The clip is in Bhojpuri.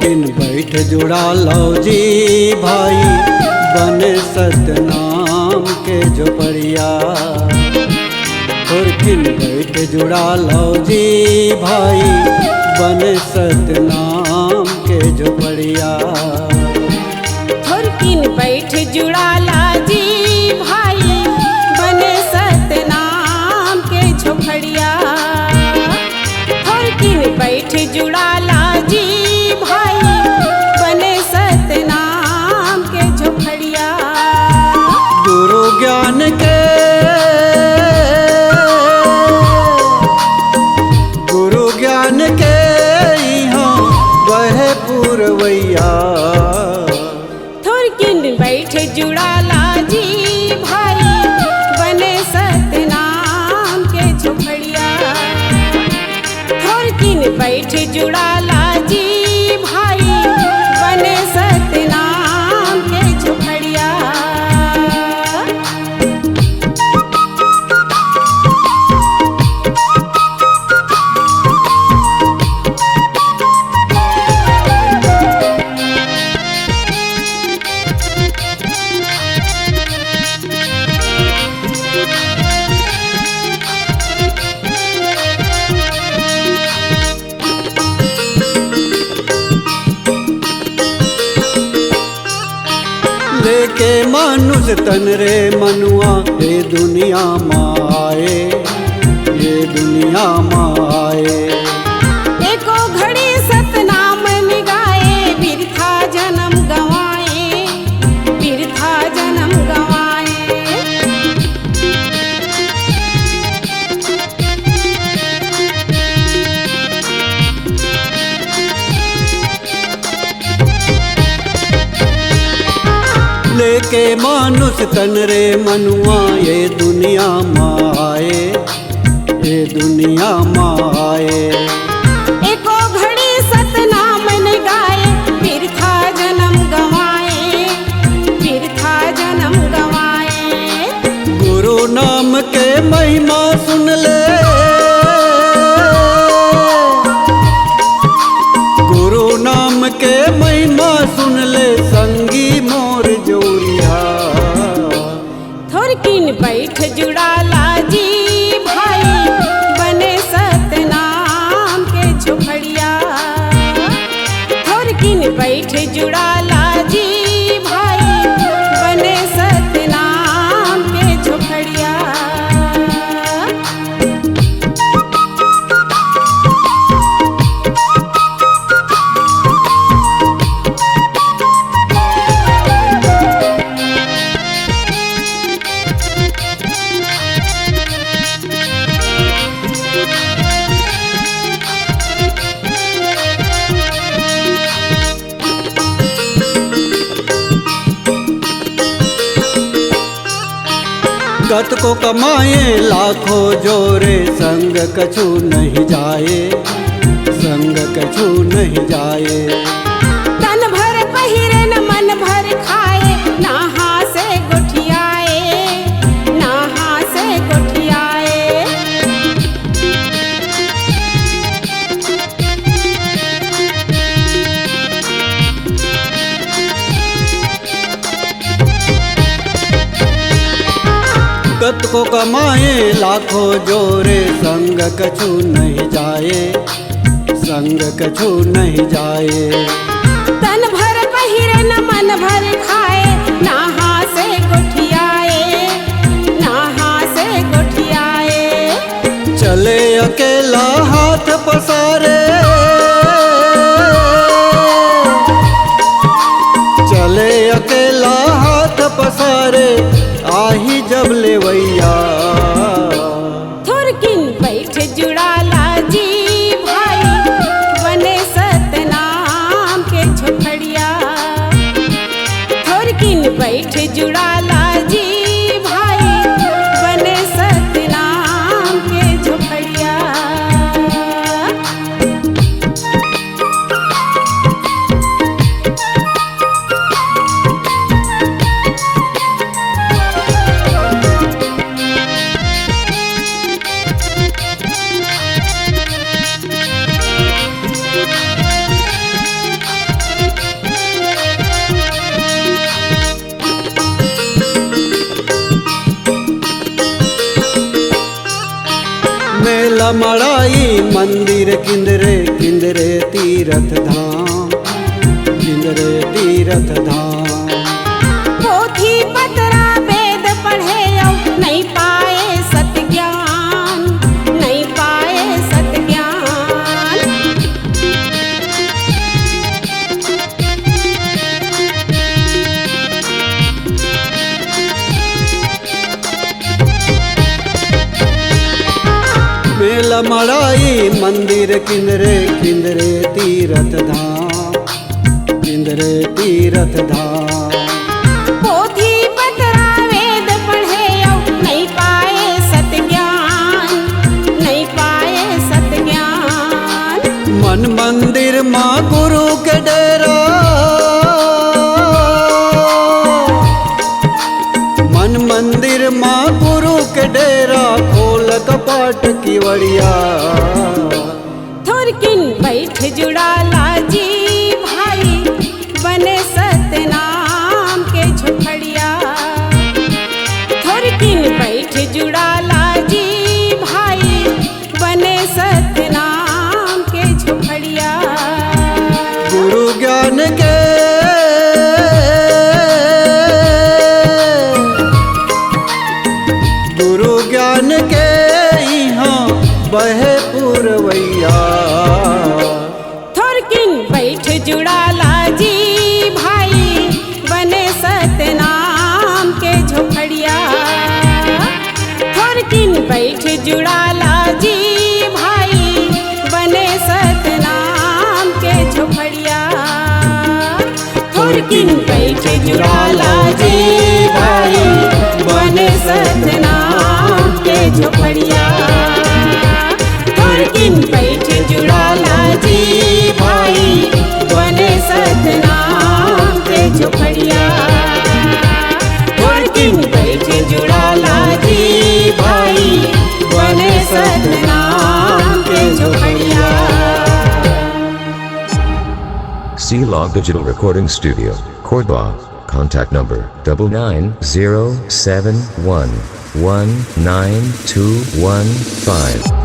किन बैठ जुड़ा लो जी भाई बने सतनाम के झोपड़िया। किन बैठ जुड़ा लो जी भाई बने सतनाम के झोपड़िया। किन बैठ जुड़ा ला जी भाई बने सतनाम के झोपड़िया। किन बैठ जुड़ा ला जी भाई बने सतनाम के झोपड़िया। गुरु ज्ञान के यहाँ वह पुरवैया। किन बैठ जुड़ा ला जी भाई बने सतनाम के झोपड़िया। किन बैठ जुड़ा ला जी भाई बने सतनाम के झोपड़िया। लेके मानुष तन रे मनुआ ये दुनिया माए, ये दुनिया माए। एको घड़ी सतनाम निगाए बिरथा जन्म गवाए, बिरथा जन्म गवाए। लेके मानुष तन रे मनुआ ये दुनिया माए, ये दुनिया माए। एको घड़ी सतनाम निगाए बिरथा जन्म गवाए, बिरथा जन्म गवाए। गुरु नाम के महिमा सुन ले, गुरु नाम के महिमा सुन ले संगी मोर जोरिया। किन बैठ जुड़ा ला जी भाई बने सतनाम के झोपड़िया। किन बैठ जुड़ा ला जी भाई बने सतनाम के झोपड़िया। कत को कमाए लाखों जोरे संग कछु नहीं जाए, संग कछु नहीं जाए। तन भर पहिरे न मन भर खाए नहा से गोठियाए, नहा से गोठियाए। कत को कमाए लाखों जोरे संग कछु नहीं जाए, संग कछु नहीं जाए। तन भर पहिरे न मन भर खाए नहा से गोठियाए, नहा से गोठियाए। चले अकेला हाथ पसारे, चले अकेला हाथ पसारे आही जब लेवैया। किन बैठ जुड़ा ला जी भाई बने सतनाम के झोपड़िया। किन बैठ जुड़ा ला जी भाई बने सतनाम के झोपड़िया। मेला मड़ाई मंदिर किंदरे किंदरे तीरथ धाम, किंदरे तीरथ धाम। पोथी पतरा वेद पढ़े औ नहीं पाए सत ज्ञान, नहीं पाए सत ज्ञान। मेला मड़ाई मंदिर किंदरे किंदरे तीरथ धाम, किंदरे तीरथ धाम। पोथी पतरा वेद पढ़े औ नहीं पाए सत ज्ञान, नहीं पाए सत ज्ञान। मन मंदिर माँ गुरु के डेरा, मन मंदिर माँ गुरु के डेरा, खोल कपाट की वड़िया। थोरकिन बैठ जुड़ाला जी भाई बने सतनाम के झोपड़िया। थोरकिन बैठ जुड़ाला जी भाई बने सतनाम के झोपड़िया। गुरु ज्ञान के गुरु ज्ञान के यहाँ बहे पुरवैया। थोरकिन बैठ जुड़ाला जी भाई बने सतनाम के झोपड़िया। थोरकिन बैठ जुड़ाला जी भाई बने सतनाम के झोपड़िया। थोरकिन बैठ जुड़ाला जी भाई बने सतनाम के झोपड़िया। थोरकिन बैठ जुड़ाला जी भाई बने सतनाम के झोपड़िया। थोरकिन बैठ जुड़ाला जी भाई बने सतनाम के झोपड़िया। C-Log Digital Recording Studio, Cordoba. Contact number 99071192115.